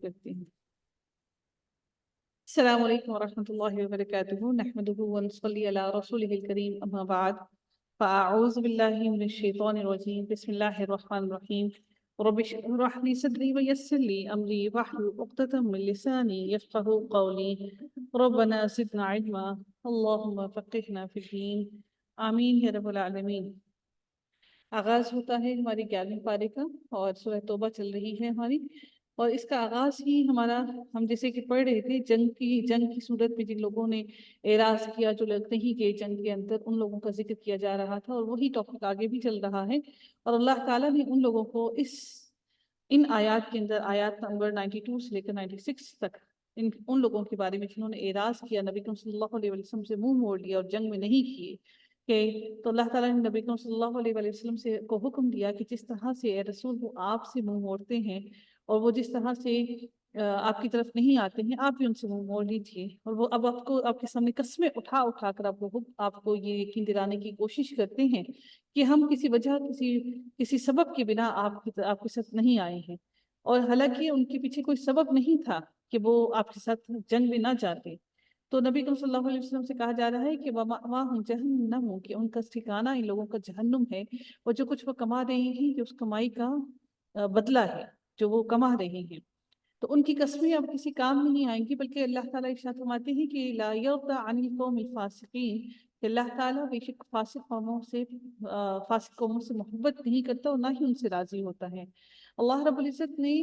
کرتے ہیں۔ السلام علیکم ورحمۃ اللہ وبرکاتہ، نحمدہ ونصلی علی رسولہ الکریم، اما بعد، فاعوذ باللہ من الشیطان الرجیم، بسم اللہ الرحمن الرحیم، رب اشرح لی صدری ویسر لی امری واحلل عقدۃ من لسانی یفقہوا قولی، ربنا زدنا علما، اللہم فقہنا فی الدین، آمین یا رب العالمین۔ آغاز ہوتا ہے ہماری 11ویں پارے کا، اور سورہ توبہ چل رہی ہے ہماری، اور اس کا آغاز ہی ہمارا، ہم جیسے کہ پڑھ رہے تھے، جنگ کی صورت میں جن لوگوں نے اعراض کیا، جو لوگ نہیں گئے جنگ کے اندر، ان لوگوں کا ذکر کیا جا رہا تھا، اور وہی ٹاپک آگے بھی چل رہا ہے۔ اور اللہ تعالیٰ نے ان لوگوں کو ان آیات کے اندر، آیات نمبر 92 سے لے کر 96 تک، ان لوگوں کے بارے میں جنہوں نے اعراض کیا، نبی کریم صلی اللہ علیہ وسلم سے منہ موڑ لیا اور جنگ میں نہیں کیے، تو اللہ تعالیٰ نے نبی کریم صلی اللہ علیہ وسلم سے کو حکم دیا کہ جس طرح سے اے رسول وہ آپ سے منہ موڑتے ہیں، اور وہ جس طرح سے آپ کی طرف نہیں آتے ہیں، آپ بھی ان سے منہ موڑ لیجیے۔ اور وہ اب آپ کے سامنے قسمیں اٹھا کر آپ کو یہ یقین دلانے کی کوشش کرتے ہیں کہ ہم کسی وجہ، کسی سبب کے بنا آپ کے ساتھ نہیں آئے ہیں، اور حالانکہ ان کے پیچھے کوئی سبب نہیں تھا کہ وہ آپ کے ساتھ جنگ میں نہ جاتے۔ تو نبی کریم صلی اللہ علیہ وسلم سے کہا جا رہا ہے کہ وَمَأْوَاهُمْ جَهَنَّمُ، کہ ان کا ٹھکانہ ان لوگوں کا جہنم ہے، اور جو کچھ وہ کما رہے ہیں، کہ اس کمائی کا بدلہ ہے جو وہ کما رہے ہیں۔ تو ان کی قسمیں اب کسی کام نہیں آئیں گی، بلکہ اللہ تعالیٰ ارشاد فرماتے ہیں کہ لا يرضى عن القوم الفاسقین، کہ اللہ تعالیٰ بے شک فاسق قوموں سے محبت نہیں کرتا، اور نہ ہی ان سے راضی ہوتا ہے۔ اللہ رب العزت نے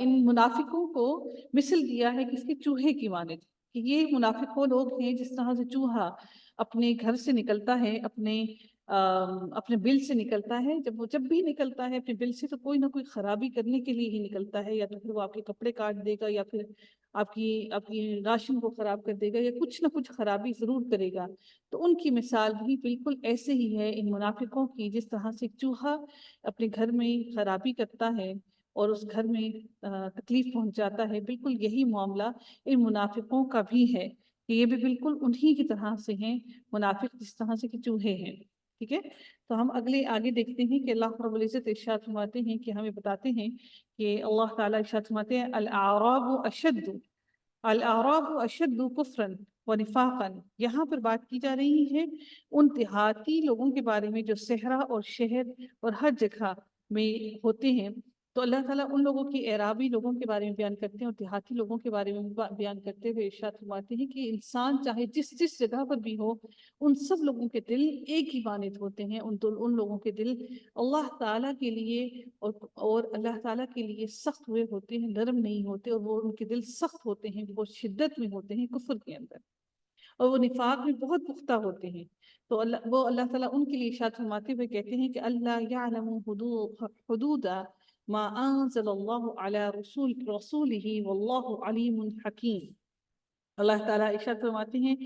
ان منافقوں کو مثل دیا ہے کس کے، چوہے کی مانند، کہ یہ منافق وہ لوگ ہیں جس طرح سے چوہا اپنے گھر سے نکلتا ہے، اپنے بل سے نکلتا ہے، جب بھی نکلتا ہے اپنے بل سے، تو کوئی نہ کوئی خرابی کرنے کے لیے ہی نکلتا ہے، یا تو پھر وہ آپ کے کپڑے کاٹ دے گا، یا پھر آپ کی راشن کو خراب کر دے گا، یا کچھ نہ کچھ خرابی ضرور کرے گا۔ تو ان کی مثال بھی بالکل ایسے ہی ہے ان منافقوں کی، جس طرح سے چوہا اپنے گھر میں خرابی کرتا ہے اور اس گھر میں تکلیف پہنچاتا ہے، بالکل یہی معاملہ ان منافقوں کا بھی ہے، کہ یہ بھی بالکل انہی کی طرح سے ہیں منافق، جس طرح سے کہ چوہے ہیں۔ ٹھیک ہے، تو ہم آگے دیکھتے ہیں کہ اللہ رب العزت ارشاد فرماتے ہیں، کہ ہمیں بتاتے ہیں کہ اللہ تعالیٰ ارشاد فرماتے ہیں الاعراب اشد کفرا ونفاقا، یہاں پر بات کی جا رہی ہے ان دیہاتی لوگوں کے بارے میں جو صحرا اور شہر اور ہر جگہ میں ہوتے ہیں۔ تو اللہ تعالیٰ ان لوگوں کی اعرابی لوگوں کے بارے میں بیان کرتے ہیں، اور دیہاتی لوگوں کے بارے میں بیان کرتے ہوئے ارشاد فرماتے ہیں کہ انسان چاہے جس جگہ پر بھی ہو، ان سب لوگوں کے دل ایک ہی مانند ہوتے ہیں، ان لوگوں کے دل اللہ تعالیٰ کے لیے اور اللہ تعالیٰ کے لیے سخت ہوئے ہوتے ہیں، نرم نہیں ہوتے، اور وہ ان کے دل سخت ہوتے ہیں، بہت شدت میں ہوتے ہیں کفر کے اندر، اور وہ نفاق میں بہت پختہ ہوتے ہیں۔ تو اللہ تعالیٰ ان کے لیے ارشاد فرماتے ہوئے کہتے ہیں کہ اللہ یعلم حدود ما انزل اللہ علی رسولہ واللہ علیم حکیم۔ اللہ تعالیٰ ارشاد فرماتے ہیں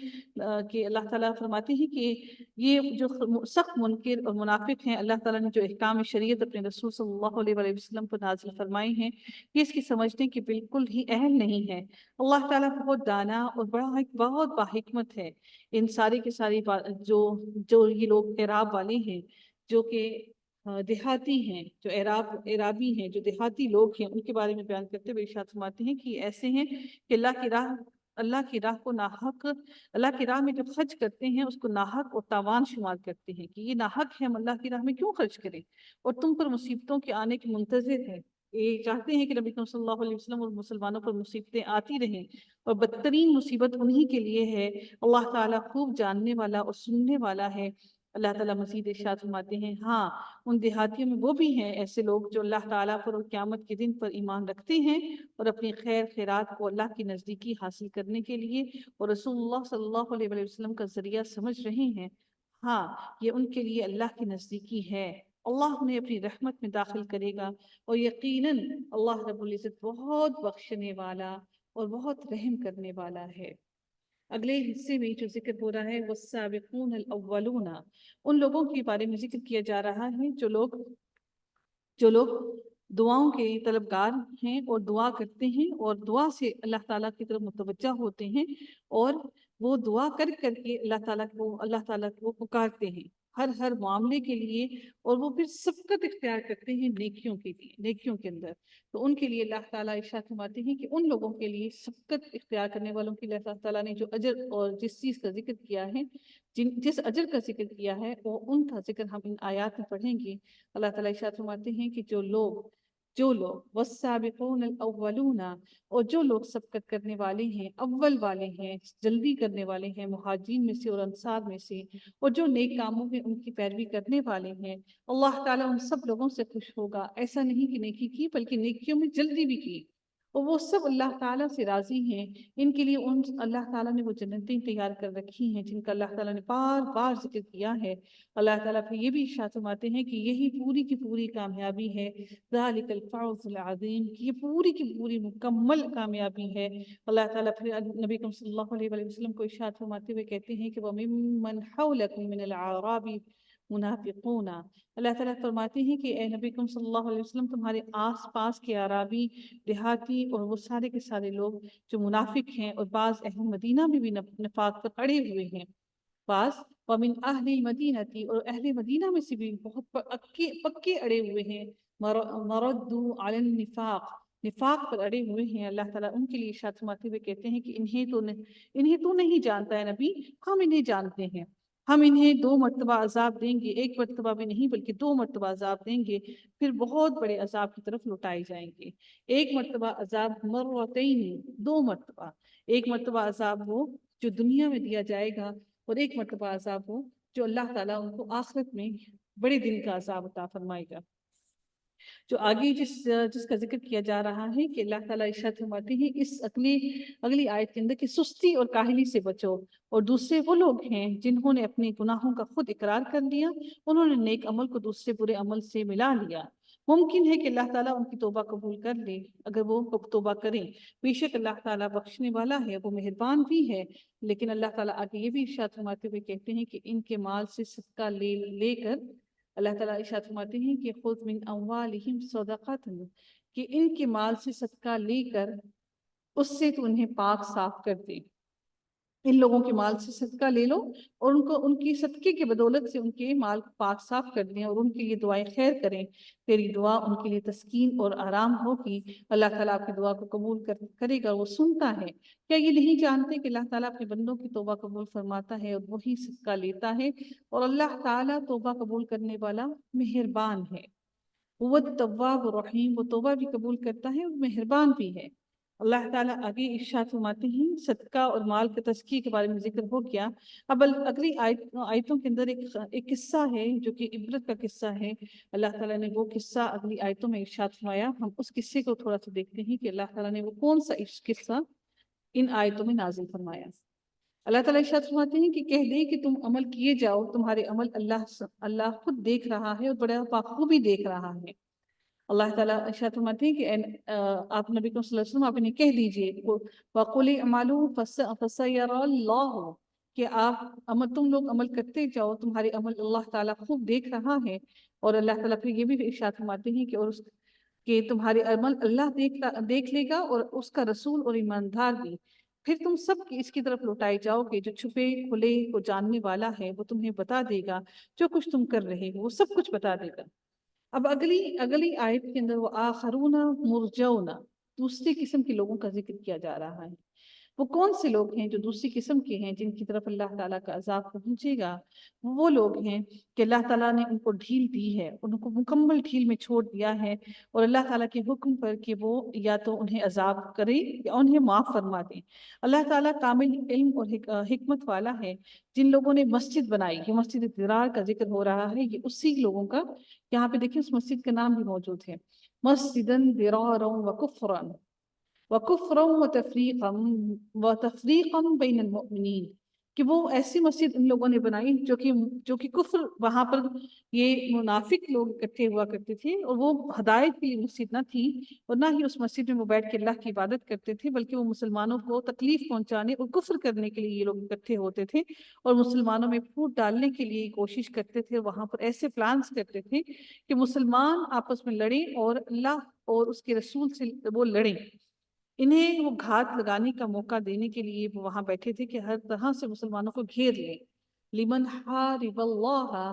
کہ اللہ تعالیٰ فرماتے ہیں کہ یہ جو سخت منکر اور منافق ہیں، اللہ تعالیٰ نے جو احکام شریعت اپنے رسول صلی اللہ علیہ وسلم پر نازل فرمائے ہیں، یہ اس کی سمجھنے کی بالکل ہی اہل نہیں ہے۔ اللہ تعالیٰ بہت دانا اور بہت باحکمت ہے۔ ان ساری کے ساری جو یہ لوگ اعراب والے ہیں، جو کہ دیہاتی ہیں، جو اعرابی ہیں، جو دیہاتی لوگ ہیں، ان کے بارے میں بیان کرتے ہوئے ارشاد فرماتے ہیں کہ ایسے ہیں کہ اللہ کی راہ کو ناحق، اللہ کی راہ میں جب خرچ کرتے ہیں اس کو ناحق اور تاوان شمار کرتے ہیں، کہ یہ ناحق ہے، ہم اللہ کی راہ میں کیوں خرچ کریں، اور تم پر مصیبتوں کے آنے کی منتظر ہے۔ یہ چاہتے ہیں کہ نبی صلی اللہ علیہ وسلم اور مسلمانوں پر مصیبتیں آتی رہیں، اور بدترین مصیبت انہی کے لیے ہے۔ اللہ تعالیٰ خوب جاننے والا اور سننے والا ہے۔ اللہ تعالیٰ مزید ارشاد فرماتے ہیں، ہاں ان دیہاتیوں میں وہ بھی ہیں ایسے لوگ جو اللہ تعالیٰ پر اور قیامت کے دن پر ایمان رکھتے ہیں، اور اپنی خیرات کو اللہ کی نزدیکی حاصل کرنے کے لیے اور رسول اللہ صلی اللہ علیہ وسلم کا ذریعہ سمجھ رہے ہیں، ہاں یہ ان کے لیے اللہ کی نزدیکی ہے، اللہ انہیں اپنی رحمت میں داخل کرے گا، اور یقیناً اللہ رب العزت بہت بخشنے والا اور بہت رحم کرنے والا ہے۔ اگلے حصے میں جو ذکر ہو رہا ہے، والسابقون الاولون، ان لوگوں کے بارے میں ذکر کیا جا رہا ہے جو لوگ دعاؤں کے طلبگار ہیں اور دعا کرتے ہیں، اور دعا سے اللہ تعالیٰ کی طرف متوجہ ہوتے ہیں، اور وہ دعا کر کے اللہ تعالیٰ کو پکارتے ہیں۔ ہر معاملے کے لیے، اور وہ پھر سبقت اختیار کرتے ہیں نیکیوں کے لیے، نیکیوں کے اندر. تو ان کے لیے اللہ تعالیٰ ارشاد فرماتے ہیں کہ ان لوگوں کے لیے، سبقت اختیار کرنے والوں کے لیے اللہ تعالیٰ نے جو اجر اور جس چیز کا ذکر کیا ہے، جس اجر کا ذکر کیا ہے، وہ ان کا ذکر ہم ان آیات میں پڑھیں گے. اللہ تعالیٰ ارشاد فرماتے ہیں کہ جو لوگ والسابقون الاولون، اور جو لوگ سبقت کرنے والے ہیں، اول والے ہیں، جلدی کرنے والے ہیں مہاجرین میں سے اور انصار میں سے، اور جو نیک کاموں میں ان کی پیروی کرنے والے ہیں، اللہ تعالیٰ ان سب لوگوں سے خوش ہوگا. ایسا نہیں کہ نیکی کی بلکہ نیکیوں میں جلدی بھی کی، اور وہ سب اللہ تعالیٰ سے راضی ہیں. ان کے لیے اللہ تعالیٰ نے وہ جنتیں تیار کر رکھی ہیں جن کا اللہ تعالیٰ نے بار بار ذکر کیا ہے. اللہ تعالیٰ پھر یہ بھی ارشاد فرماتے ہیں کہ یہی پوری کی پوری کامیابی ہے. ذالک الفوز العظیم، کہ یہ پوری کی پوری مکمل کامیابی ہے. اللہ تعالیٰ پھر نبی کریم صلی اللہ علیہ وسلم کو ارشاد فرماتے ہوئے کہتے ہیں کہ وَمِمَّنْ حَوْلَكُم مِّنَ الْأَعْرَابِ منافقون. اللہ تعالیٰ فرماتے ہیں کہ اے نبی کریم صلی اللہ علیہ وسلم، تمہارے آس پاس کے اعرابی، دیہاتی، اور وہ سارے کے سارے لوگ جو منافق ہیں، اور بعض اہل مدینہ میں بھی نفاق پر اڑے ہوئے ہیں. بعض ومن اہل المدینہ، اور اہل مدینہ میں سے بھی بہت پکے اڑے ہوئے ہیں. مردوا علی النفاق، نفاق پر اڑے ہوئے ہیں. اللہ تعالیٰ ان کے لیے ارشاد فرماتے ہوئے کہتے ہیں کہ انہیں تو نہیں جانتا ہے نبی، ہم انہیں جانتے ہیں. ہم انہیں 2 مرتبہ عذاب دیں گے، 1 مرتبہ بھی نہیں بلکہ 2 مرتبہ عذاب دیں گے، پھر بہت بڑے عذاب کی طرف لوٹائے جائیں گے. 1 مرتبہ عذاب مرتين، 2 مرتبہ. 1 مرتبہ عذاب وہ جو دنیا میں دیا جائے گا، اور 1 مرتبہ عذاب ہو جو اللہ تعالیٰ ان کو آخرت میں بڑے دن کا عذاب عطا فرمائے گا. جو آگے جس کا ذکر کیا جا رہا ہے کہ اللہ تعالیٰ ارشاد فرماتے ہیں اس اگلی آیت کے اندر کہ سستی اور کاہلی سے بچو. اور دوسرے وہ لوگ ہیں جنہوں نے اپنے گناہوں کا خود اقرار کر لیا، انہوں نے نیک عمل کو دوسرے برے عمل سے ملا لیا. ممکن ہے کہ اللہ تعالیٰ ان کی توبہ قبول کر لے اگر وہ توبہ کریں. بے شک اللہ تعالیٰ بخشنے والا ہے، وہ مہربان بھی ہے. لیکن اللہ تعالیٰ آگے یہ بھی ارشاد فرماتے ہوئے کہتے ہیں کہ ان کے مال سے صدقہ لے کر، اللہ تعالیٰ ارشاد فرماتے ہیں کہ خذ من اموالہم صدقۃ، کہ ان کے مال سے صدقہ لے کر اس سے تو انہیں پاک صاف کر دے. ان لوگوں کے مال سے صدقہ لے لو اور ان کی صدقے کی بدولت سے ان کے مال کو پاک صاف کر دیں، اور ان کے لیے دعائیں خیر کریں. تیری دعا ان کے لیے تسکین اور آرام ہوگی. اللہ تعالیٰ آپ کی دعا کو قبول کرے گا، وہ سنتا ہے. کیا یہ نہیں جانتے کہ اللہ تعالیٰ اپنے بندوں کی توبہ قبول فرماتا ہے اور وہی صدقہ لیتا ہے، اور اللہ تعالیٰ توبہ قبول کرنے والا مہربان ہے. وہ التواب الرحیم، وہ توبہ بھی قبول کرتا ہے اور مہربان بھی ہے. اللہ تعالیٰ آگے ارشاد فرماتے ہیں صدقہ اور مال کے تزکیے کے بارے میں ذکر ہو گیا. اب اگلی آیتوں کے اندر ایک قصہ ہے جو کہ عبرت کا قصہ ہے. اللہ تعالیٰ نے وہ قصہ اگلی آیتوں میں ارشاد فرمایا. ہم اس قصے کو تھوڑا سا دیکھتے ہیں کہ اللہ تعالیٰ نے وہ کون سا قصہ ان آیتوں میں نازل فرمایا. اللہ تعالیٰ ارشاد فرماتے ہیں کہ کہہ دیں کہ تم عمل کیے جاؤ، تمہارے عمل اللہ خود دیکھ رہا ہے اور بڑا بخوبی دیکھ رہا ہے. اللہ تعالیٰ ارشاد فرماتے ہیں کہ آپ نبی صلی اللہ علیہ وسلم آپ انہیں کہہ دیجئے وَقُلِ اعْمَلُوا فَسَيَرَى اللَّهُ، کہ تم لوگ عمل کرتے جاؤ، تمہارے عمل اللہ تعالیٰ خوب دیکھ رہا ہے. اور اللہ تعالیٰ پھر یہ بھی ارشاد فرماتے ہیں کہ تمہارے عمل اللہ دیکھ لے گا اور اس کا رسول اور ایماندار بھی. پھر تم سب اس کی طرف لوٹائے جاؤ گے. جو چھپے کھلے کو جاننے والا ہے وہ تمہیں بتا دے گا، جو کچھ تم کر رہے ہو وہ سب کچھ بتا دے گا. اب اگلی آیت کے اندر وہ آخرون مرجون، دوسری قسم کے لوگوں کا ذکر کیا جا رہا ہے. وہ کون سے لوگ ہیں جو دوسری قسم کے ہیں جن کی طرف اللہ تعالیٰ کا عذاب پہنچے گا؟ وہ لوگ ہیں کہ اللہ تعالیٰ نے ان کو ڈھیل دی ہے، ان کو مکمل ڈھیل میں چھوڑ دیا ہے، اور اللہ تعالیٰ کے حکم پر کہ وہ یا تو انہیں عذاب کرے یا انہیں معاف فرما دے. اللہ تعالیٰ کامل علم اور حکمت والا ہے. جن لوگوں نے مسجد بنائی، یہ مسجد ضرار کا ذکر ہو رہا ہے، یہ اسی لوگوں کا، یہاں پہ دیکھیں اس مسجد کا نام بھی موجود ہے، مسجدن ضرارا وکفرا وتفریقا بین المؤمنین، کہ وہ ایسی مسجد ان لوگوں نے بنائی جو کہ کفر، وہاں پر یہ منافق لوگ اکٹھے ہوا کرتے تھے، اور وہ ہدایت کی مسجد نہ تھی، اور نہ ہی اس مسجد میں وہ بیٹھ کے اللہ کی عبادت کرتے تھے، بلکہ وہ مسلمانوں کو تکلیف پہنچانے اور کفر کرنے کے لیے یہ لوگ اکٹھے ہوتے تھے، اور مسلمانوں میں پھوٹ ڈالنے کے لیے کوشش کرتے تھے. وہاں پر ایسے پلانز کرتے تھے کہ مسلمان آپس میں لڑیں اور اللہ اور اس کے رسول سے وہ لڑیں. انہیں وہ گھات لگانے کا موقع دینے کے لیے وہ وہاں بیٹھے تھے کہ ہر طرح سے مسلمانوں کو گھیر لیں. لمن حارب اللہ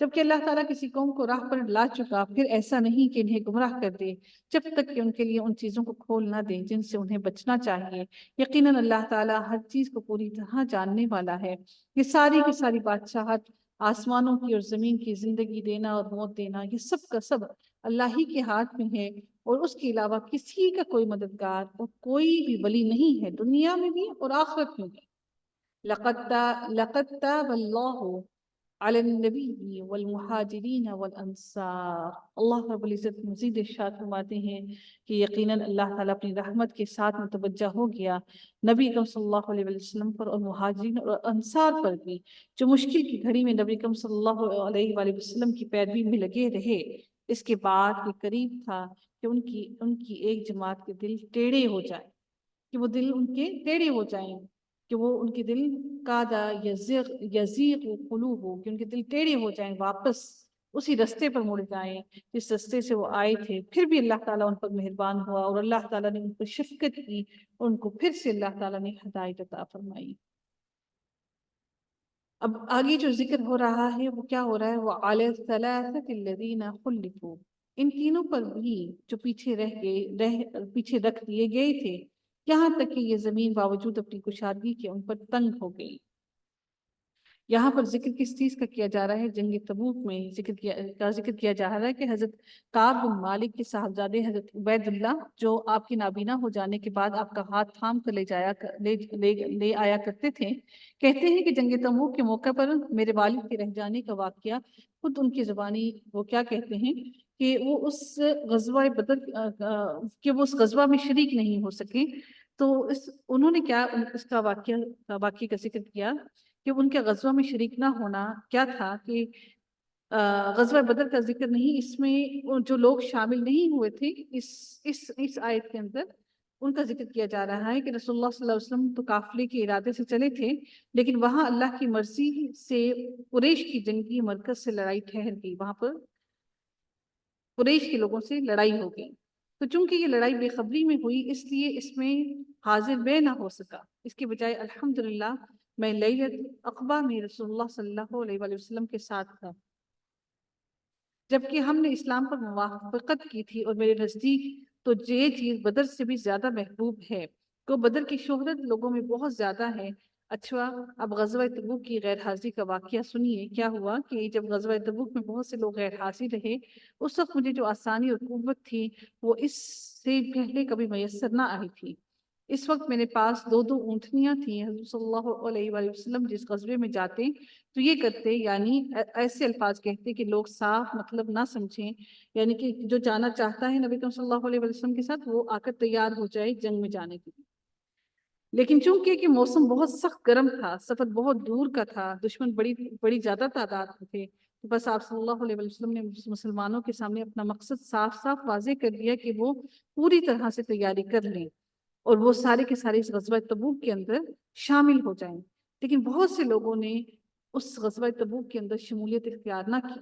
جبکہ اللہ تعالیٰ کسی قوم کو راہ پر لا چکا پھر ایسا نہیں کہ انہیں گمراہ کر دے جب تک کہ ان کے لیے ان چیزوں کو کھول نہ دیں جن سے انہیں بچنا چاہیے۔ یقیناً اللہ تعالیٰ ہر چیز کو پوری طرح جاننے والا ہے۔ یہ ساری کی ساری بادشاہت، آسمانوں کی اور زمین کی زندگی دینا اور موت دینا، یہ سب کا سب اللہ ہی کے ہاتھ میں ہے، اور اس کے علاوہ کسی کا کوئی مددگار اور کوئی بھی ولی نہیں ہے، دنیا میں بھی اور آخرت میں بھی۔ لقد تاب اللہ علی النبی والمہاجرین والانصار۔ اللہ رب العزت مزید ارشاد فرماتے ہیں کہ یقیناً اللہ تعالیٰ اپنی رحمت کے ساتھ متوجہ ہو گیا نبی اکرم صلی اللہ علیہ وسلم پر اور مہاجرین اور انصار پر بھی، جو مشکل کی گھڑی میں نبی اکرم صلی اللہ علیہ وآلہ وسلم کی پیروی میں لگے رہے۔ اس کے بعد یہ قریب تھا کہ ان کی ایک جماعت کے دل ٹیڑھے ہو جائیں، کہ وہ دل ان کے ٹیڑھے ہو جائیں، کہ وہ ان کے دل کادا یزیغ قلوب ہو، کہ ان کے دل ٹیڑھے ہو جائیں، واپس اسی رستے پر مڑ جائیں جس رستے سے وہ آئے تھے۔ پھر بھی اللہ تعالیٰ ان پر مہربان ہوا اور اللہ تعالیٰ نے ان پر شفقت کی، اور ان کو پھر سے اللہ تعالیٰ نے ہدایت عطا فرمائی۔ اب آگے جو ذکر ہو رہا ہے وہ کیا ہو رہا ہے؟ وہ علی الثلاثۃ الذین خلفوا، ان تینوں پر بھی جو پیچھے رکھ دیے گئے تھے، یہاں تک کہ یہ زمین باوجود اپنی کشادگی کے ان پر تنگ ہو گئی۔ یہاں پر ذکر کس چیز کا کیا جا رہا ہے؟ جنگ تبوک میں ذکر کیا جا رہا ہے کہ حضرت کعب بن مالک کے صاحبزادے حضرت عبید اللہ، جو آپ کی نابینا ہو جانے کے بعد آپ کا ہاتھ تھام کر لے آیا کرتے تھے، کہتے ہیں کہ جنگ تبوک کے موقع پر میرے والد کے رہ جانے کا واقعہ خود ان کی زبانی وہ کیا کہتے ہیں کہ وہ اس غزوہ بدر کہ وہ اس غزوہ میں شریک نہیں ہو سکے۔ تو انہوں نے کیا اس کا واقعہ کا ذکر کیا کہ ان کے غزوہ میں شریک نہ ہونا کیا تھا کہ غزوہ بدر کا ذکر نہیں، اس میں جو لوگ شامل نہیں ہوئے تھے اس آیت کے اندر ان کا ذکر کیا جا رہا ہے کہ رسول اللہ صلی اللہ علیہ وسلم تو قافلے کے ارادے سے چلے تھے، لیکن وہاں اللہ کی مرضی سے قریش کی جنگی مرکز سے لڑائی ٹھہر گئی، وہاں پر قریش کے لوگوں سے لڑائی ہو گئی۔ تو چونکہ یہ لڑائی بے خبری میں ہوئی، اس لیے اس میں حاضر بے نہ ہو سکا، اس کے بجائے الحمدللہ میں لیلۃ عقبہ میں رسول اللہ صلی اللہ علیہ وآلہ وسلم کے ساتھ تھا، جبکہ ہم نے اسلام پر موافقت کی تھی، اور میرے نزدیک تو یہ چیز بدر سے بھی زیادہ محبوب ہے، تو بدر کی شہرت لوگوں میں بہت زیادہ ہے۔ اچھا، اب غزوہ تبوک کی غیر حاضری کا واقعہ سنیے۔ کیا ہوا کہ جب غزوہ تبوک میں بہت سے لوگ غیر حاضر رہے، اس وقت مجھے جو آسانی اور قوت تھی وہ اس سے پہلے کبھی میسر نہ آئی تھی۔ اس وقت میرے پاس 2 اونٹنیاں تھیں۔ حضرت صلی اللہ علیہ وآلہ وسلم جس غزوے میں جاتے تو یہ کرتے، یعنی ایسے الفاظ کہتے کہ لوگ صاف مطلب نہ سمجھیں، یعنی کہ جو جانا چاہتا ہے نبی کریم صلی اللہ علیہ وسلم کے ساتھ وہ آ کر تیار ہو جائے جنگ میں جانے کے لیے۔ لیکن چونکہ کہ موسم بہت سخت گرم تھا، سفر بہت دور کا تھا، دشمن بڑی زیادہ تعداد میں تھے، تو بس آپ صلی اللہ علیہ وسلم نے مسلمانوں کے سامنے اپنا مقصد صاف واضح کر دیا کہ وہ پوری طرح سے تیاری کر لیں اور وہ سارے کے سارے اس غزوہ تبوک کے اندر شامل ہو جائیں۔ لیکن بہت سے لوگوں نے اس غزوہ تبوک کے اندر شمولیت اختیار نہ کی،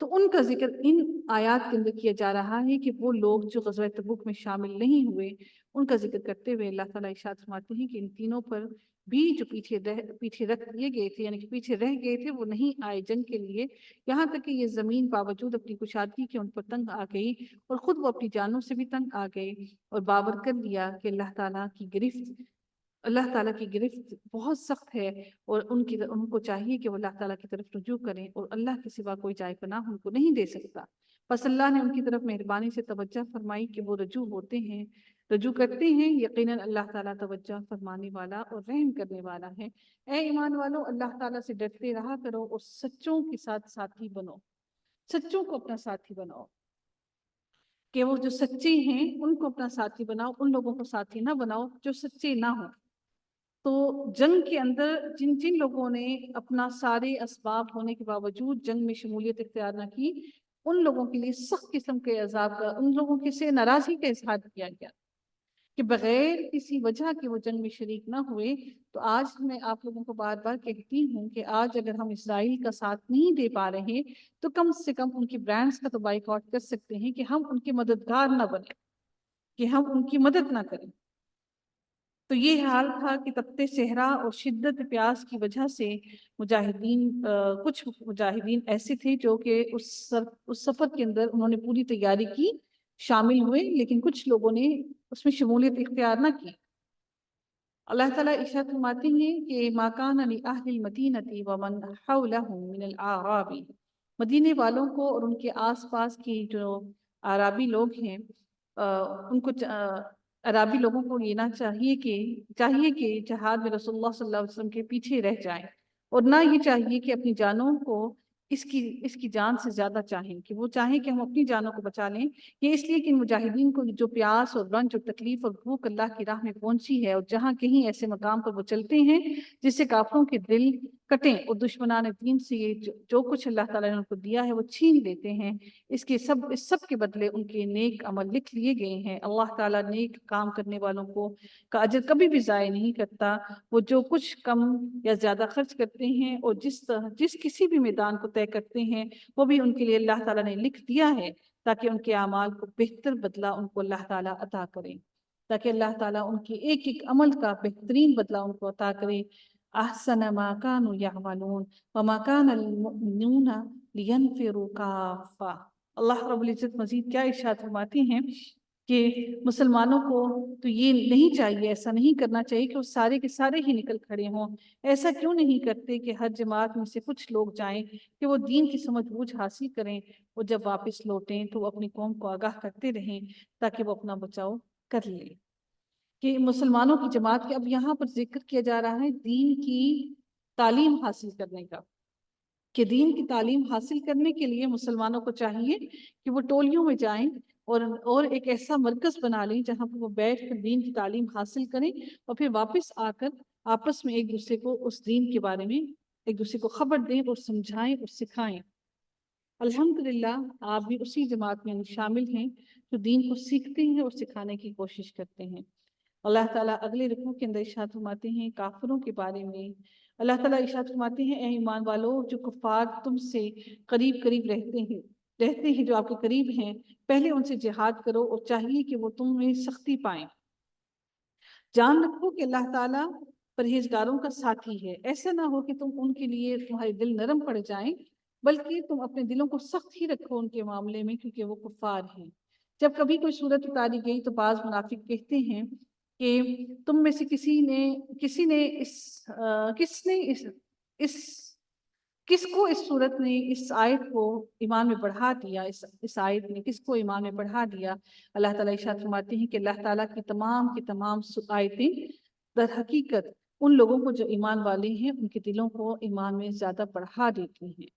تو ان کا ذکر ان آیات کے اندر کیا جا رہا ہے کہ وہ لوگ جو غزوہ تبوک میں شامل نہیں ہوئے، ان کا ذکر کرتے ہوئے اللہ تعالیٰ ارشاد فرماتے ہیں کہ ان تینوں پر بھی جو پیچھے رکھ دیے گئے تھے، یعنی کہ پیچھے رہ گئے تھے، وہ نہیں آئے جنگ کے لیے، یہاں تک کہ یہ زمین باوجود اپنی کشادگی کے ان پر تنگ آ گئی، اور خود وہ اپنی جانوں سے بھی تنگ آ گئے، اور باور کر لیا کہ اللہ تعالیٰ کی گرفت بہت سخت ہے، اور ان کو چاہیے کہ وہ اللہ تعالیٰ کی طرف رجوع کریں، اور اللہ کے سوا کوئی جائے پناہ ان کو نہیں دے سکتا۔ بس اللہ نے ان کی طرف مہربانی سے توجہ فرمائی کہ وہ رجوع کرتے ہیں۔ یقیناً اللہ تعالیٰ توجہ فرمانے والا اور رحم کرنے والا ہے۔ اے ایمان والو، اللہ تعالیٰ سے ڈرتے رہا کرو اور سچوں کے ساتھ ساتھی بنو، سچوں کو اپنا ساتھی بناؤ، کہ وہ جو سچے ہیں ان کو اپنا ساتھی بناؤ، ان لوگوں کو ساتھی نہ بناؤ جو سچے نہ ہوں۔ تو جنگ کے اندر جن لوگوں نے اپنا سارے اسباب ہونے کے باوجود جنگ میں شمولیت اختیار نہ کی، ان لوگوں کے لیے سخت قسم کے عذاب کا، ان لوگوں کے سے ناراضی کا اظہار کیا گیا کہ بغیر کسی وجہ کے وہ جنگ میں شریک نہ ہوئے۔ تو آج میں آپ لوگوں کو بار بار کہتی ہوں کہ آج اگر ہم اسرائیل کا ساتھ نہیں دے پا رہے تو کم سے کم ان کی برانڈز کا تو بائیکاٹ کر سکتے ہیں، کہ ہم ان کے مددگار نہ بنیں، کہ ہم ان کی مدد نہ کریں۔ تو یہ حال تھا کہ تپتے صحرا اور شدت پیاس کی وجہ سے کچھ مجاہدین ایسے تھے جو کہ اس سفر کے اندر انہوں نے پوری تیاری کی، شامل ہوئے، لیکن کچھ لوگوں نے اس میں شمولیت اختیار نہ کی۔ اللہ تعالیٰ ارشاد فرماتے ہیں کہ ما کان لأہل المدینۃ ومن حولہم من الاعراب، مدینے والوں کو اور ان کے آس پاس کی جو عرابی لوگ ہیں ان کو عرابی لوگوں کو یہ نہ چاہیے کہ جہاد میں رسول اللہ صلی اللہ علیہ وسلم کے پیچھے رہ جائیں، اور نہ یہ چاہیے کہ اپنی جانوں کو اس کی جان سے زیادہ چاہیں، کہ وہ چاہیں کہ ہم اپنی جانوں کو بچا لیں۔ یہ اس لیے کہ ان مجاہدین کو جو پیاس اور رنج اور تکلیف اور بھوک اللہ کی راہ میں پہنچی ہے، اور جہاں کہیں ایسے مقام پر وہ چلتے ہیں جس سے کافروں کے دل کٹیں اور دشمنان دین سے یہ جو کچھ اللہ تعالیٰ نے ان کو دیا ہے وہ چھین لیتے ہیں، اس سب کے بدلے ان کے نیک عمل لکھ لیے گئے ہیں۔ اللہ تعالیٰ نیک کام کرنے والوں کو کا اجر کبھی بھی ضائع نہیں کرتا۔ وہ جو کچھ کم یا زیادہ خرچ کرتے ہیں اور جس کسی بھی میدان کو طے کرتے ہیں وہ بھی ان کے لیے اللہ تعالیٰ نے لکھ دیا ہے، تاکہ ان کے اعمال کو بہتر بدلہ ان کو اللہ تعالیٰ عطا کرے، تاکہ اللہ تعالیٰ ان کے ایک ایک عمل کا بہترین بدلہ ان کو عطا کرے۔ احسن ما كانوا يعملون وما كان المؤمنون لينفروا كافة۔ اللہ رب العزت مزید کیا ارشاد فرماتے ہیں کہ مسلمانوں کو تو یہ نہیں چاہیے، ایسا نہیں کرنا چاہیے کہ وہ سارے کے سارے ہی نکل کھڑے ہوں۔ ایسا کیوں نہیں کرتے کہ ہر جماعت میں سے کچھ لوگ جائیں کہ وہ دین کی سمجھ بوجھ حاصل کریں، اور جب واپس لوٹیں تو وہ اپنی قوم کو آگاہ کرتے رہیں تاکہ وہ اپنا بچاؤ کر لیں۔ کہ مسلمانوں کی جماعت کے اب یہاں پر ذکر کیا جا رہا ہے دین کی تعلیم حاصل کرنے کا، کہ دین کی تعلیم حاصل کرنے کے لیے مسلمانوں کو چاہیے کہ وہ ٹولیوں میں جائیں اور ایک ایسا مرکز بنا لیں جہاں پر وہ بیٹھ کر دین کی تعلیم حاصل کریں، اور پھر واپس آ کر آپس میں ایک دوسرے کو اس دین کے بارے میں ایک دوسرے کو خبر دیں اور سمجھائیں اور سکھائیں۔ الحمدللہ آپ بھی اسی جماعت میں شامل ہیں جو دین کو سیکھتے ہیں اور سکھانے کی کوشش کرتے ہیں۔ اللہ تعالیٰ اگلے رکوع کے اندر ارشاد فرماتے ہیں کافروں کے بارے میں۔ اللہ تعالیٰ ارشاد فرماتے ہیں اے ایمان والو، جو کفار تم سے قریب رہتے ہیں جو آپ کے قریب ہیں، پہلے ان سے جہاد کرو، اور چاہیے کہ وہ تم میں سختی پائیں۔ جان رکھو کہ اللہ تعالیٰ پرہیزگاروں کا ساتھی ہے۔ ایسا نہ ہو کہ تم ان کے لیے تمہارے دل نرم پڑ جائیں، بلکہ تم اپنے دلوں کو سخت ہی رکھو ان کے معاملے میں، کیونکہ وہ کفار ہیں۔ جب کبھی کوئی صورت اتاری گئی تو بعض منافق کہتے ہیں کہ تم میں سے کس کو اس صورت نے اس آیت کو ایمان میں بڑھا دیا، اس آیت نے کس کو ایمان میں بڑھا دیا۔ اللہ تعالیٰ ارشاد فرماتے ہیں کہ اللہ تعالیٰ کی تمام آیتیں در حقیقت ان لوگوں کو جو ایمان والے ہیں ان کے دلوں کو ایمان میں زیادہ بڑھا دیتی ہیں،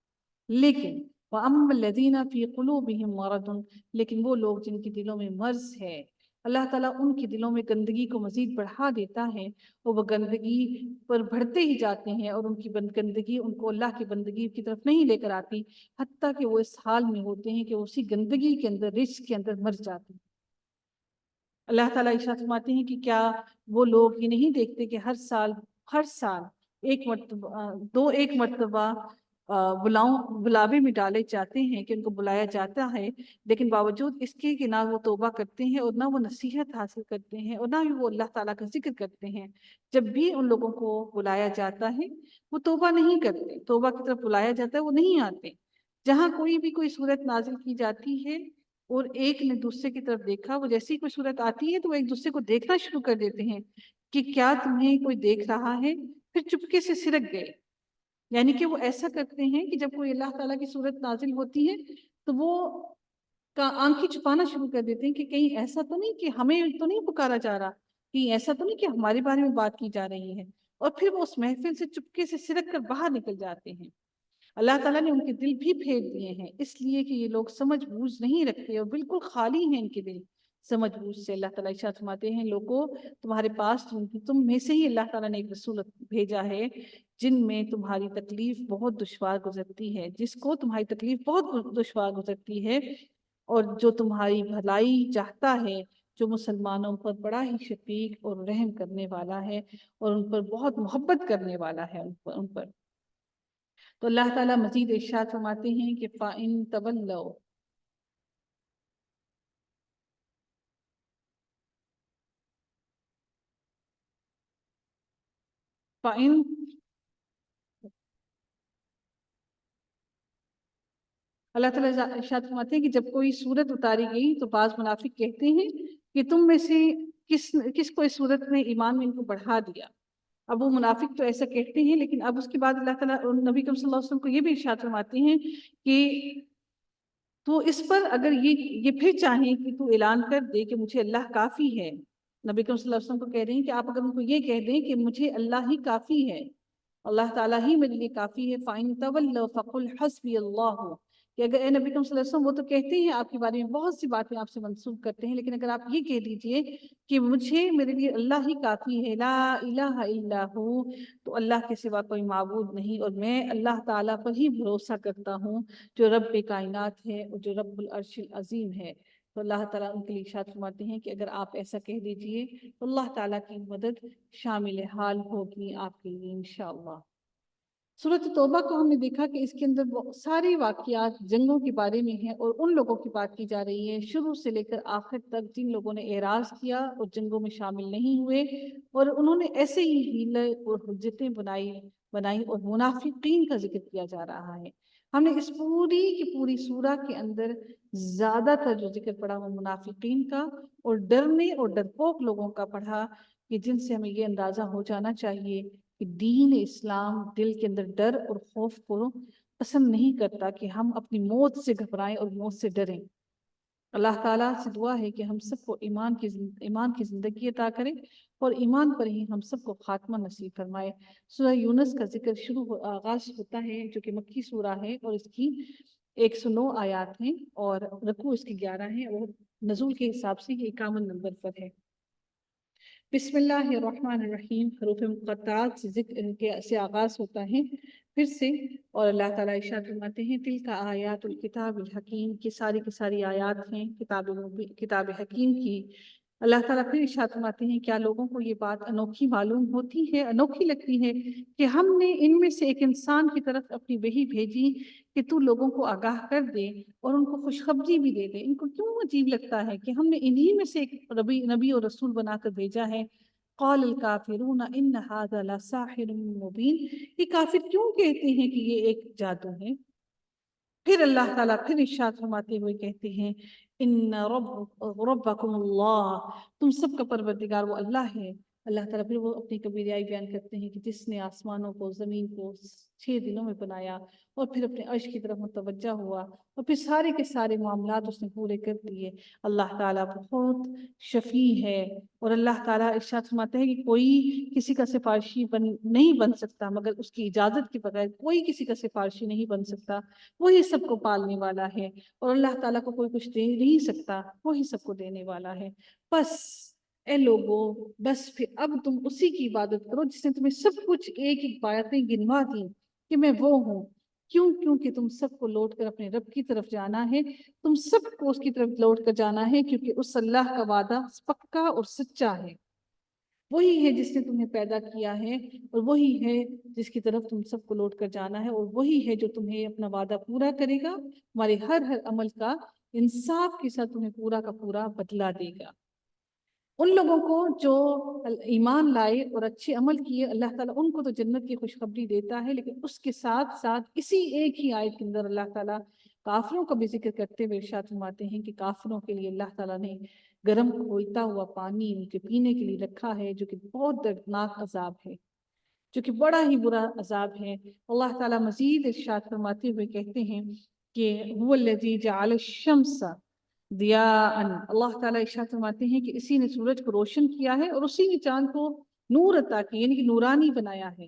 لیکن وَأَمَّا الَّذِينَ فِي قُلُوبِهِمْ مَرَضٌ، لیکن وہ لوگ جن کے دلوں میں مرض ہے، اللہ تعالیٰ ان کے دلوں میں گندگی کو مزید بڑھا دیتا ہے، اور وہ گندگی پر بڑھتے ہی جاتے ہیں، اور ان کی گندگی ان کو اللہ کی بندگی کی طرف نہیں لے کر آتی، حتیٰ کہ وہ اس حال میں ہوتے ہیں کہ اسی گندگی کے اندر، رجس کے اندر مر جاتے ہیں۔ اللہ تعالیٰ ارشاد فرماتے ہیں کہ کیا وہ لوگ یہ نہیں دیکھتے کہ ہر سال ایک مرتبہ بلاوے میں ڈالے جاتے ہیں، کہ ان کو بلایا جاتا ہے، لیکن باوجود اس کے کہ نہ وہ توبہ کرتے ہیں اور نہ وہ نصیحت حاصل کرتے ہیں اور نہ ہی وہ اللہ تعالیٰ کا ذکر کرتے ہیں۔ جب بھی ان لوگوں کو بلایا جاتا ہے وہ توبہ نہیں کرتے، توبہ کی طرف بلایا جاتا ہے وہ نہیں آتے۔ جہاں کوئی صورت نازل کی جاتی ہے اور ایک نے دوسرے کی طرف دیکھا، وہ جیسی کوئی صورت آتی ہے تو وہ ایک دوسرے کو دیکھنا شروع کر دیتے ہیں کہ کیا تمہیں کوئی دیکھ رہا ہے، پھر چپکے سے سرک گئے۔ یعنی کہ وہ ایسا کرتے ہیں کہ جب کوئی اللہ تعالیٰ کی صورت نازل ہوتی ہے تو وہ آنکھیں چھپانا شروع کر دیتے ہیں کہ کہیں ایسا تو نہیں کہ ہمیں تو نہیں پکارا جا رہا، کہیں ایسا تو نہیں کہ ہمارے بارے میں بات کی جا رہی ہے، اور پھر وہ اس محفل سے چپکے سے سرک کر باہر نکل جاتے ہیں۔ اللہ تعالیٰ نے ان کے دل بھی پھیر دیے ہیں، اس لیے کہ یہ لوگ سمجھ بوجھ نہیں رکھتے اور بالکل خالی ہیں ان کے دل سمجھ بوجھ سے۔ اللہ تعالیٰ ارشاد فرماتے ہیں لوگوں، تمہارے پاس تم میں سے ہی اللہ تعالیٰ نے ایک رسول بھیجا ہے جن میں تمہاری تکلیف بہت دشوار گزرتی ہے، جس کو تمہاری تکلیف بہت دشوار گزرتی ہے، اور جو تمہاری بھلائی چاہتا ہے، جو مسلمانوں پر بڑا ہی شفیق اور رحم کرنے والا ہے، اور ان پر بہت محبت کرنے والا ہے ان پر۔ تو اللہ تعالیٰ مزید ارشاد فرماتے ہیں کہ فَإِن تَوَلَّوْا، فَإِن اللہ تعالیٰ ارشاد فرماتے ہیں کہ جب کوئی صورت اتاری گئی تو بعض منافق کہتے ہیں کہ تم میں سے کس کو اس صورت نے ایمان میں ان کو بڑھا دیا. اب وہ منافق تو ایسا کہتے ہیں، لیکن اب اس کے بعد اللہ تعالیٰ اور نبی کریم صلی اللہ علیہ وسلم کو یہ بھی ارشاد فرماتے ہیں کہ تو اس پر اگر یہ پھر چاہیں کہ تو اعلان کر دے کہ مجھے اللہ کافی ہے. نبی کریم صلی اللہ علیہ وسلم کو کہہ رہے ہیں کہ آپ اگر ان کو یہ کہہ دیں کہ مجھے اللہ ہی کافی ہے، اللہ تعالیٰ ہی میرے لیے کافی ہے، فَإِن تَوَلَّوْا فَقُلْ حَسْبِيَ اللَّهُ، کہ اگر اے نبی کریم صلی اللہ علیہ وسلم، وہ تو کہتے ہیں آپ کے بارے میں بہت سی باتیں آپ سے منسوخ کرتے ہیں، لیکن اگر آپ یہ کہہ دیجئے کہ مجھے میرے لیے اللہ ہی کافی ہے، لا الہ الا ہو، تو اللہ کے سوا کوئی معبود نہیں، اور میں اللہ تعالیٰ پر ہی بھروسہ کرتا ہوں جو رب کائنات ہے اور جو رب العرش العظیم ہے. تو اللہ تعالیٰ ان کے لیے ارشاد فرماتے ہیں کہ اگر آپ ایسا کہہ دیجئے تو اللہ تعالیٰ کی مدد شامل حال ہوگی آپ کے لیے انشاءاللہ. سورۃ توبہ کو ہم نے دیکھا کہ اس کے اندر سارے واقعات جنگوں کے بارے میں ہیں، اور ان لوگوں کی بات کی جا رہی ہے شروع سے لے کر آخر تک جن لوگوں نے اعراض کیا اور جنگوں میں شامل نہیں ہوئے، اور انہوں نے ایسے ہی ہیلے اور حجتیں بنائی اور منافقین کا ذکر کیا جا رہا ہے. ہم نے اس پوری کی پوری سورہ کے اندر زیادہ تر جو ذکر پڑا وہ منافقین کا اور ڈرنے اور ڈرپوک لوگوں کا پڑھا، کہ جن سے ہمیں یہ اندازہ ہو جانا چاہیے کہ دین اسلام دل کے اندر ڈر اور خوف کو پسند نہیں کرتا کہ ہم اپنی موت سے گھبرائیں اور موت سے ڈریں. اللہ تعالیٰ سے دعا ہے کہ ہم سب کو ایمان کی زندگی عطا کرے اور ایمان پر ہی ہم سب کو خاتمہ نصیب فرمائے. سورہ یونس کا ذکر آغاز ہوتا ہے جو کہ مکی سورہ ہے، اور اس کی 109 آیات ہیں اور رکوع اس کی 11 ہیں، اور نزول کے حساب سے یہ 51 نمبر پر ہے. بسم اللہ الرحمن الرحیم، حروف مقطعات سے آغاز ہوتا ہے پھر سے، اور اللہ تعالیٰ ارشاد فرماتے ہیں تلک آیات الکتاب الحکیم، کی ساری آیات ہیں کتاب حکیم کی. اللہ تعالیٰ پھر ارشاد فرماتے ہیں کیا لوگوں کو یہ بات انوکھی معلوم ہوتی ہے، انوکھی لگتی ہے کہ ہم نے ان میں سے ایک انسان کی طرف اپنی وحی بھیجی کہ تو لوگوں کو آگاہ کر دے اور ان کو خوشخبری بھی دے دے. ان کو کیوں عجیب لگتا ہے کہ ہم نے انہی میں سے ایک نبی اور رسول بنا کر بھیجا ہے. قال الکافرون ان ھذا لساحر مبین، یہ کافر کیوں کہتے ہیں کہ یہ ایک جادو ہے. پھر اللہ تعالیٰ پھر ارشاد فرماتے ہوئے کہتے ہیں ان ربکم اللہ، تم سب کا پروردگار وہ اللہ ہے. اللہ تعالیٰ پھر وہ اپنی کبریائی بیان کرتے ہیں کہ جس نے آسمانوں کو زمین کو 6 دنوں میں بنایا اور پھر اپنے عرش کی طرف متوجہ ہوا اور پھر سارے کے سارے معاملات اس نے پورے کر دیے. اللہ تعالیٰ بہت شفیع ہے، اور اللہ تعالیٰ ارشاد فرماتے ہیں کہ کوئی کسی کا سفارشی نہیں بن سکتا مگر اس کی اجازت کے بغیر، کوئی کسی کا سفارشی نہیں بن سکتا. وہی سب کو پالنے والا ہے، اور اللہ تعالیٰ کو کوئی کچھ دے نہیں سکتا، وہی سب کو دینے والا ہے. بس اے لوگو، بس پھر اب تم اسی کی عبادت کرو جس نے تمہیں سب کچھ ایک ایک باتیں گنوا دی کہ میں وہ ہوں. کیونکہ تم سب کو لوٹ کر اپنے رب کی طرف جانا ہے، تم سب کو اس کی طرف لوٹ کر جانا ہے، کیونکہ اس اللہ کا وعدہ پکا اور سچا ہے. وہی ہے جس نے تمہیں پیدا کیا ہے، اور وہی ہے جس کی طرف تم سب کو لوٹ کر جانا ہے، اور وہی ہے جو تمہیں اپنا وعدہ پورا کرے گا، ہمارے ہر عمل کا انصاف کے ساتھ تمہیں پورا کا پورا بدلہ دے گا. ان لوگوں کو جو ایمان لائے اور اچھے عمل کیے، اللہ تعالیٰ ان کو تو جنت کی خوشخبری دیتا ہے، لیکن اس کے ساتھ ساتھ اسی ایک ہی آیت کے اندر اللہ تعالیٰ کافروں کا بھی ذکر کرتے ہوئے ارشاد فرماتے ہیں کہ کافروں کے لیے اللہ تعالیٰ نے گرم کھولتا ہوا پانی ان کے پینے کے لیے رکھا ہے، جو کہ بہت دردناک عذاب ہے، جو کہ بڑا ہی برا عذاب ہے. اللہ تعالیٰ مزید ارشاد فرماتے ہوئے کہتے ہیں کہ هو الذی جعل الشمس ضیاء، اللہ تعالیٰ ارشاد فرماتے ہیں کہ اسی نے سورج کو روشن کیا ہے اور اسی نے چاند کو نور عطا کیا، یعنی کہ نورانی بنایا ہے.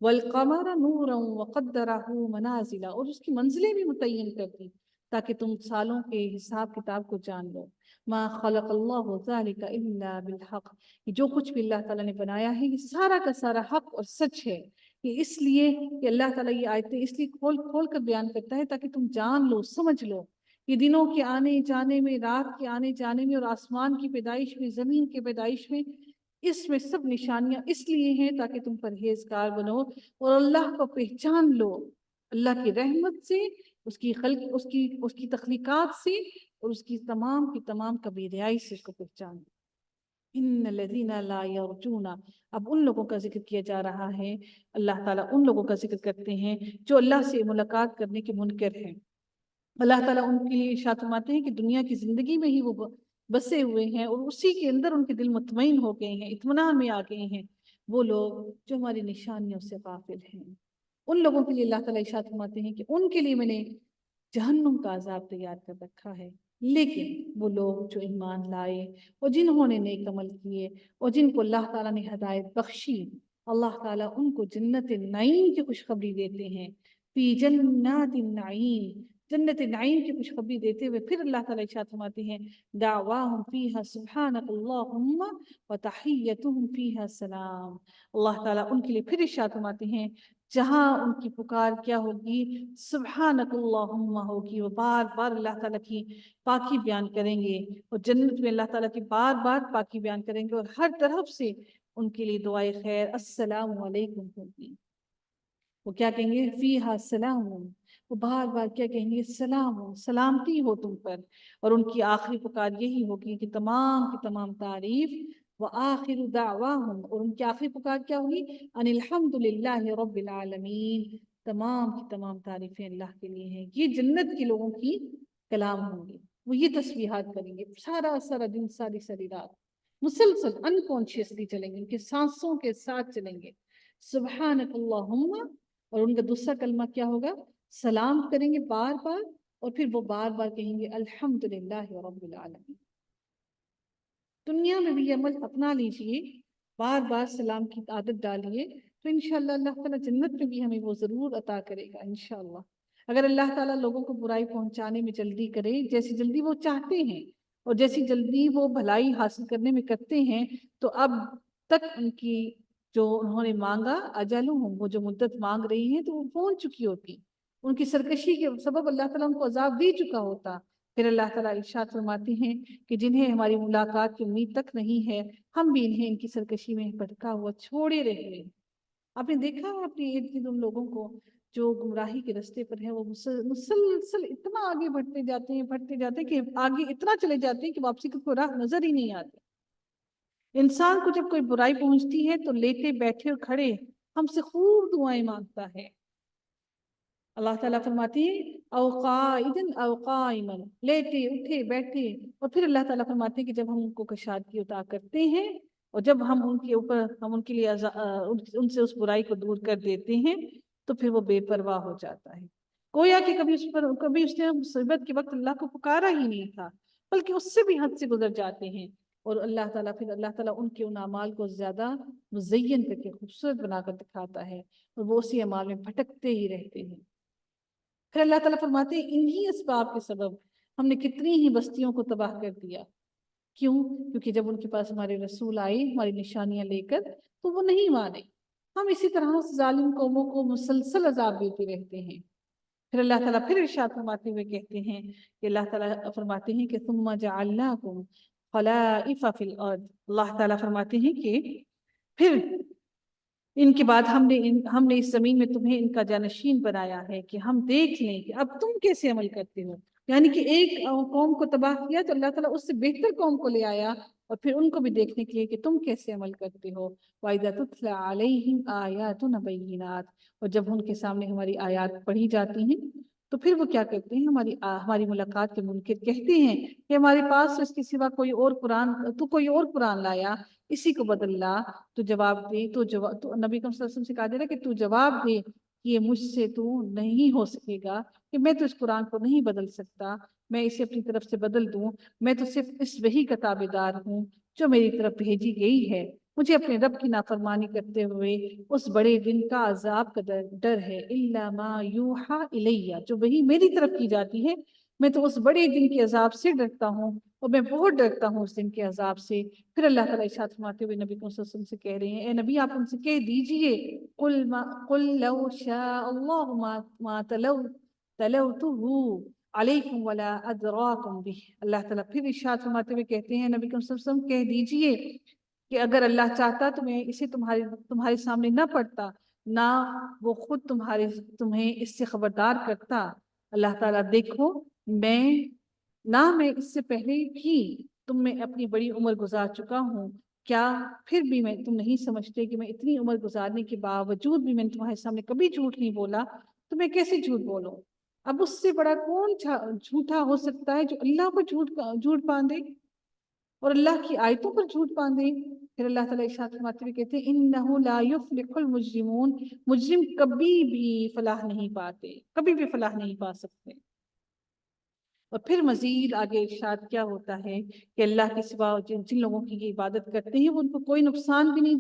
والقمر نورا وقدرہ منازل، اور اس کی منزلیں بھی متعین کر دی تاکہ تم سالوں کے حساب کتاب کو جان لو. ما خلق اللہ ذلک الا بالحق، جو کچھ بھی اللہ تعالیٰ نے بنایا ہے یہ سارا کا سارا حق اور سچ ہے. یہ اس لیے کہ اللہ تعالیٰ یہ آیتیں اس لیے کھول کھول کر بیان کرتا ہے تاکہ تم جان لو، سمجھ لو. یہ دنوں کے آنے جانے میں، رات کے آنے جانے میں، اور آسمان کی پیدائش میں، زمین کی پیدائش میں، اس میں سب نشانیاں اس لیے ہیں تاکہ تم پرہیزگار بنو اور اللہ کو پہچان لو. اللہ کی رحمت سے، اس کی تخلیقات سے، اور اس کی تمام کبریائی سے اس کو پہچان لو. ان الذین لا یرجون، اب ان لوگوں کا ذکر کیا جا رہا ہے، اللہ تعالیٰ ان لوگوں کا ذکر کرتے ہیں جو اللہ سے ملاقات کرنے کے منکر ہیں۔ اللہ تعالیٰ ان کے لیے ارشاد فرماتے ہیں کہ دنیا کی زندگی میں ہی وہ بسے ہوئے ہیں اور اسی کے اندر ان کے دل مطمئن ہو گئے ہیں، اطمینان میں آ گئے ہیں، وہ لوگ جو ہماری نشانیوں سے غافل ہیں۔ ان لوگوں کے لیے اللہ تعالیٰ ارشاد فرماتے ہیں کہ ان کے لیے میں نے جہنم کا عذاب تیار کر رکھا ہے، لیکن وہ لوگ جو ایمان لائے اور جنہوں نے نیک عمل کیے اور جن کو اللہ تعالیٰ نے ہدایت بخشی، اللہ تعالیٰ ان کو جنت نعیم کی خوشخبری دیتے ہیں، فی جنات النعیم، جنت نعیم کی خوشخبری دیتے ہوئے پھر اللہ تعالیٰ ارشاد فرماتے ہیں دعواہم فیہا سبحانک اللہم وتحیتہم فیہا سلام۔ اللہ تعالیٰ ان کے لیے پھر ارشاد فرماتے ہیں جہاں ان کی پکار کیا ہوگی، سبحانک اللہم ہوگی، وہ بار بار اللہ تعالیٰ کی پاکی بیان کریں گے، اور جنت میں اللہ تعالیٰ کی بار بار پاکی بیان کریں گے، اور ہر طرف سے ان کے لیے دعائے خیر السلام علیکم ہوگی۔ وہ کیا کہیں گے، فیہا سلام، وہ بار بار کیا کہیں گے، سلام، سلامتی ہو تم پر۔ اور ان کی آخری پکار یہی ہوگی کہ تمام کی تمام تعریف، وآخر دعواہم، اور ان کی آخری پکار کیا ہوگی، ان الحمدللہ رب العالمین، تمام کی تمام تعریفیں اللہ کے لیے ہیں۔ یہ جنت کے لوگوں کی کلام ہوں گے، وہ یہ تسبیحات کریں گے سارا سارا دن، ساری ساری رات، مسلسل انکانشیسلی چلیں گے، ان کے سانسوں کے ساتھ چلیں گے، سبحانک اللہم۔ اور ان کا دوسرا کلمہ کیا ہوگا، سلام کریں گے بار بار، اور پھر وہ بار بار کہیں گے الحمدللہ رب العالمین۔ دنیا میں بھی یہ عمل اپنا لیجئے، بار بار سلام کی عادت ڈالیے، تو انشاءاللہ اللہ تعالیٰ جنت میں بھی ہمیں وہ ضرور عطا کرے گا انشاءاللہ۔ اگر اللہ تعالیٰ لوگوں کو برائی پہنچانے میں جلدی کرے، جیسی جلدی وہ چاہتے ہیں اور جیسی جلدی وہ بھلائی حاصل کرنے میں کرتے ہیں، تو اب تک ان کی جو انہوں نے مانگا اجلہم، وہ جو مدت مانگ رہی ہیں تو وہ پہنچ چکی ہوتی، ان کی سرکشی کے سبب اللہ تعالیٰ ان کو عذاب دے چکا ہوتا۔ پھر اللہ تعالیٰ ارشاد فرماتے ہیں کہ جنہیں ہماری ملاقات کی امید تک نہیں ہے، ہم بھی انہیں ان کی سرکشی میں بھٹکا ہوا چھوڑے رہے۔ آپ نے دیکھا ہے اپنے ارد گرد ان لوگوں کو جو گمراہی کے رستے پر ہیں، وہ مسلسل اتنا آگے بڑھتے جاتے ہیں کہ آگے اتنا چلے جاتے ہیں کہ واپسی کا کوئی راہ نظر ہی نہیں آتی۔ انسان کو جب کوئی برائی پہنچتی ہے تو لیٹے بیٹھے اور کھڑے ہم سے خوب دعائیں مانگتا ہے۔ اللہ تعالیٰ فرماتے ہیں او قائدن او قائما، لیٹے اٹھے بیٹھے، اور پھر اللہ تعالیٰ فرماتے ہیں کہ جب ہم ان کو کشادگی عطا کرتے ہیں اور جب ہم ان کے اوپر ان کے لیے ان سے اس برائی کو دور کر دیتے ہیں تو پھر وہ بے پرواہ ہو جاتا ہے، گویا کہ کبھی اس نے مصیبت کے وقت اللہ کو پکارا ہی نہیں تھا، بلکہ اس سے بھی حد سے گزر جاتے ہیں، اور اللہ تعالیٰ ان کے ان اعمال کو زیادہ مزین کر کے خوبصورت بنا کر دکھاتا ہے، اور وہ اسی اعمال میں بھٹکتے ہی رہتے ہیں۔ پھر اللہ تعالیٰ فرماتے ہیں انہی اسباب کے سبب ہم نے کتنی ہی بستیوں کو تباہ کر دیا۔ کیوں؟ کیونکہ جب ان کے پاس ہمارے رسول آئے ہماری نشانیاں لے کر تو وہ نہیں مانے، ہم اسی طرح ظالم قوموں کو مسلسل عذاب دیتے رہتے ہیں۔ پھر اللہ تعالیٰ پھر ارشاد فرماتے ہوئے کہتے ہیں کہ اللہ تعالیٰ فرماتے ہیں کہ ثم جعلناکم خلائف فی الارض، اللہ تعالیٰ فرماتے ہیں کہ پھر ان کے بعد ہم نے اس زمین میں تمہیں ان کا جانشین بنایا ہے کہ ہم دیکھ لیں کہ اب تم کیسے عمل کرتے ہو، یعنی کہ ایک قوم کو تباہ کیا تو اللہ تعالیٰ اس سے بہتر قوم کو لے آیا اور پھر ان کو بھی دیکھنے کے لیے کہ تم کیسے عمل کرتے ہو۔ وَإِذَا تُتْلَى عَلَيْهِمْ آيَاتُنَا بَيِّنَاتٍ، اور جب ان کے سامنے ہماری آیات پڑھی جاتی ہیں تو پھر وہ کیا کرتے ہیں، ہماری ملاقات کے منکر کہتے ہیں کہ ہمارے پاس اس کے سوا کوئی اور قرآن لایا، اسی کو بدل لا۔ تو جواب دے، تو نبی صلی اللہ علیہ وسلم سے کہا جا رہا ہے کہ تو جواب دے کہ یہ مجھ سے تو نہیں ہو سکے گا، کہ میں تو اس قرآن کو نہیں بدل سکتا، میں اسے اپنی طرف سے بدل دوں، میں تو صرف اس وحی کا تابع دار ہوں جو میری طرف بھیجی گئی ہے، مجھے اپنے رب کی نافرمانی کرتے ہوئے اس بڑے دن کا عذاب کا ڈر ہے، الا ما یوحى الیہ، جو وحی میری طرف کی جاتی ہے، میں تو اس بڑے دن کے عذاب سے ڈرتا ہوں، اور میں بہت ڈرتا ہوں اس دن کے عذاب سے۔ پھر اللہ تعالیٰ ارشاد فرماتے ہوئے نبی صلی اللہ علیہ وسلم سے کہہ رہے ہیں، اے نبی آپ ان سے کہہ دیجئے قل لو شاء اللہ ما تلوته علیکم ولا ادراکم بہ۔ اللہ تعالیٰ پھر ارشاد فرماتے ہوئے کہتے ہیں نبی صلی اللہ علیہ وسلم کہہ دیجئے کہ اگر اللہ چاہتا تو میں اسے تمہارے سامنے نہ پڑھتا، نہ وہ خود تمہیں اس سے خبردار کرتا۔ اللہ تعالیٰ دیکھو، میں اس سے پہلے بھی تم میں اپنی بڑی عمر گزار چکا ہوں، کیا پھر بھی تم نہیں سمجھتے کہ میں اتنی عمر گزارنے کے باوجود بھی میں نے تمہارے سامنے کبھی جھوٹ نہیں بولا، تو میں کیسے جھوٹ بولوں؟ اب اس سے بڑا کون جھوٹا ہو سکتا ہے جو اللہ کو جھوٹ باندھے اور اللہ کی آیتوں پر جھوٹ باندھے؟ پھر اللہ تعالیٰ ارشاد فرماتے ہوئے کہتے ہیں انہ لا یفلح المجرمون، مجرم کبھی بھی فلاح نہیں پاتے، کبھی بھی فلاح نہیں پا سکتے۔ اور پھر مزید آگے ارشاد کیا ہوتا ہے کہ اللہ کے سوا جن لوگوں کی یہ عبادت کرتے ہیں وہ ان کو کوئی نقصان بھی نہیں